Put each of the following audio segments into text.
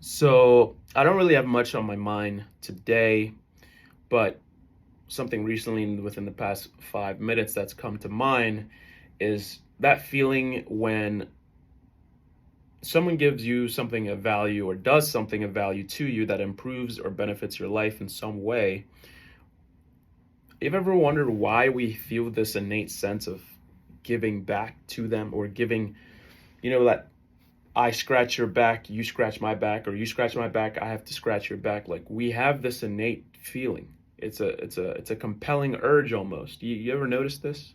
So I don't really have much on my mind today, but something recently within the past 5 minutes that's come to mind is that feeling when someone gives you something of value or does something of value to you that improves or benefits your life in some way. You've ever wondered why we feel this innate sense of giving back to them or giving, that I scratch your back, you scratch my back, or you scratch my back, I have to scratch your back. Like we have this innate feeling. It's a compelling urge almost. You ever notice this?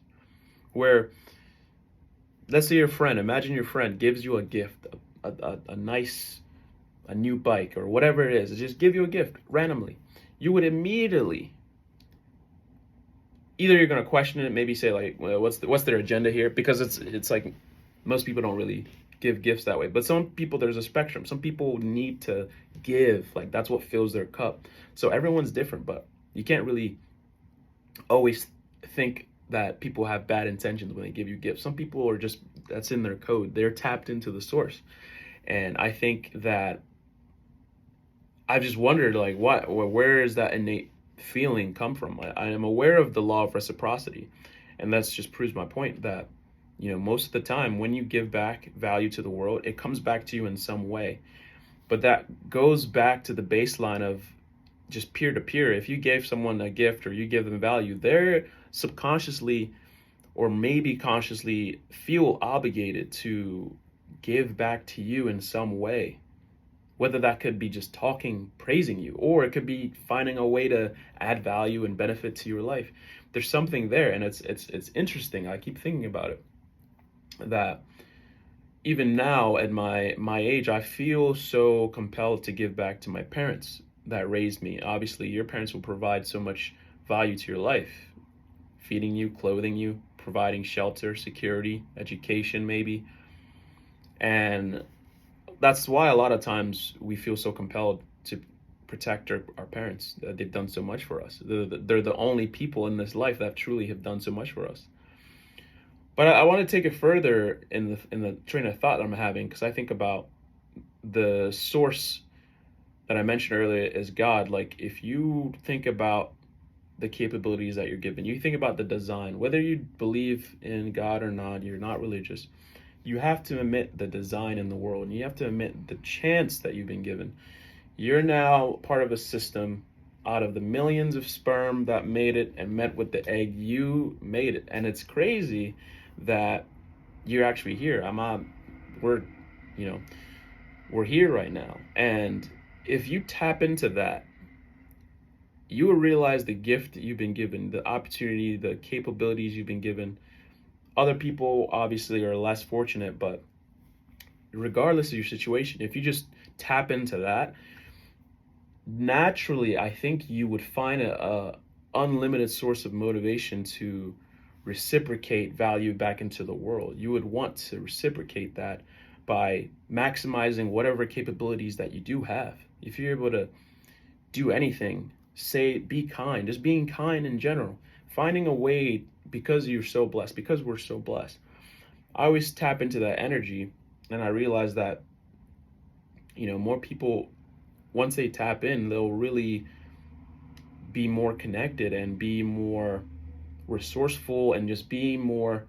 Where let's say your friend, imagine your friend gives you a gift, a nice a new bike or whatever it is. It just give you a gift randomly. You would immediately either you're gonna question it, maybe say like, well, what's their agenda here? Because it's like most people don't really give gifts that way. But some people there's a spectrum. Some people need to give, like that's what fills their cup. So everyone's different, but you can't really always think that people have bad intentions when they give you gifts. Some people are just that's in their code. They're tapped into the source. And I think that I've just wondered like where is that innate feeling come from? I am aware of the law of reciprocity, and that's just proves my point that most of the time when you give back value to the world, it comes back to you in some way. But that goes back to the baseline of just peer to peer. If you gave someone a gift or you give them value, they're subconsciously or maybe consciously feel obligated to give back to you in some way, whether that could be just talking, praising you, or it could be finding a way to add value and benefit to your life. There's something there, and it's interesting. I keep thinking about it that even now at my age, I feel so compelled to give back to my parents that raised me. Obviously, your parents will provide so much value to your life, feeding you, clothing you, providing shelter, security, education, maybe, and that's why a lot of times we feel so compelled to protect our parents. They've done so much for us. They're the only people in this life that truly have done so much for us. But I want to take it further in the train of thought that I'm having, because I think about the source that I mentioned earlier is God. Like if you think about the capabilities that you're given, you think about the design, whether you believe in God or not, you're not religious, you have to admit the design in the world, and you have to admit the chance that you've been given. You're now part of a system. Out of the millions of sperm that made it and met with the egg, you made it. And it's crazy that you're actually here. I'm on, we're, you know, we're here right now. And if you tap into that, you will realize the gift that you've been given, the opportunity, the capabilities you've been given. Other people obviously are less fortunate, but regardless of your situation, if you just tap into that, naturally, I think you would find a unlimited source of motivation to reciprocate value back into the world. You would want to reciprocate that by maximizing whatever capabilities that you do have. If you're able to do anything, say be kind, just being kind in general, finding a way because you're so blessed, because we're so blessed. I always tap into that energy, and I realize that more people, once they tap in, they'll really be more connected and be more resourceful and just be more,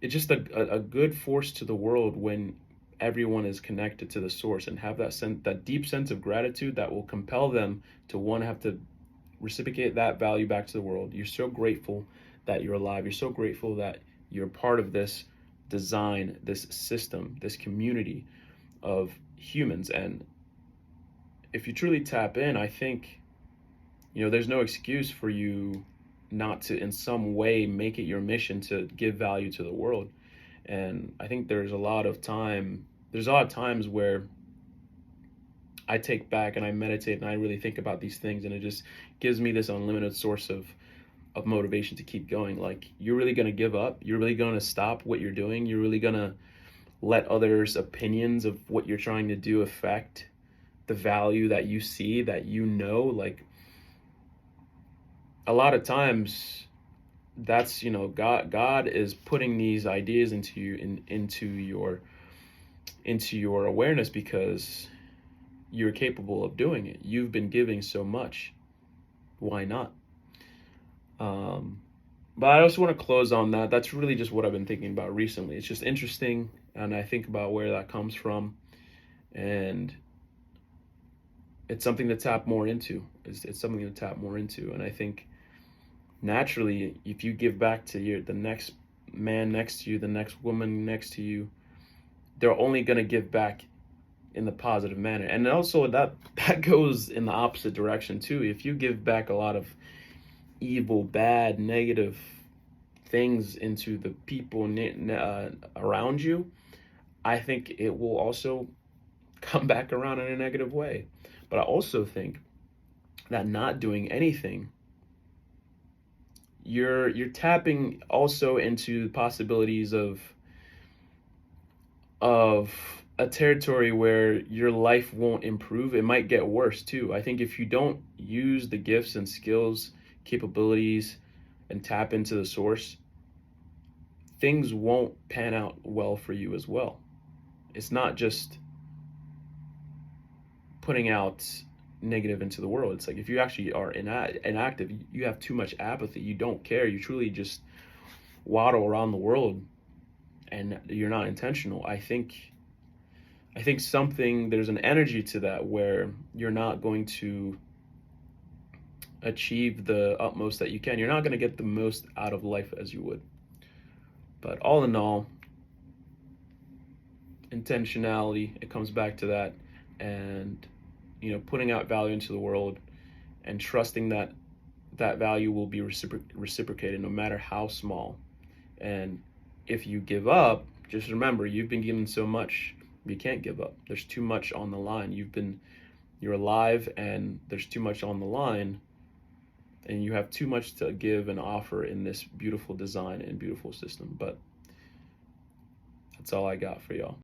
it's just a good force to the world when everyone is connected to the source and have that deep sense of gratitude that will compel them to want to have to reciprocate that value back to the world. You're so grateful that you're alive. You're so grateful that you're part of this design, this system, this community of humans. And if you truly tap in, I think there's no excuse for you not to in some way make it your mission to give value to the world. And I think there's a lot of times where I take back and I meditate and I really think about these things, and it just gives me this unlimited source of motivation to keep going. Like, you're really going to give up? You're really going to stop what you're doing? You're really going to let others' opinions of what you're trying to do affect the value that you see, that like a lot of times that's God is putting these ideas into you into into your awareness because you're capable of doing it. You've been giving so much. Why not? But I also want to close on that. That's really just what I've been thinking about recently. It's just interesting, and I think about where that comes from, and it's something to tap more into. It's something to tap more into, and I think naturally, if you give back to the next man next to you, the next woman next to you, they're only going to give back in the positive manner. And also that goes in the opposite direction too. If you give back a lot of evil, bad, negative things into the people around you, I think it will also come back around in a negative way. But I also think that not doing anything, you're tapping also into possibilities of a territory where your life won't improve. It might get worse too. I think if you don't use the gifts and skills, capabilities, and tap into the source, things won't pan out well for you as well. It's not just putting out negative into the world. It's like if you actually are inactive, you have too much apathy, you don't care, you truly just waddle around the world and you're not intentional. I think there's an energy to that where you're not going to achieve the utmost that you can. You're not going to get the most out of life as you would. But all in all, intentionality, it comes back to that, and putting out value into the world and trusting that that value will be reciprocated no matter how small. And if you give up, just remember, you've been given so much. You can't give up. There's too much on the line. You're alive, and there's too much on the line, and you have too much to give and offer in this beautiful design and beautiful system. But that's all I got for y'all.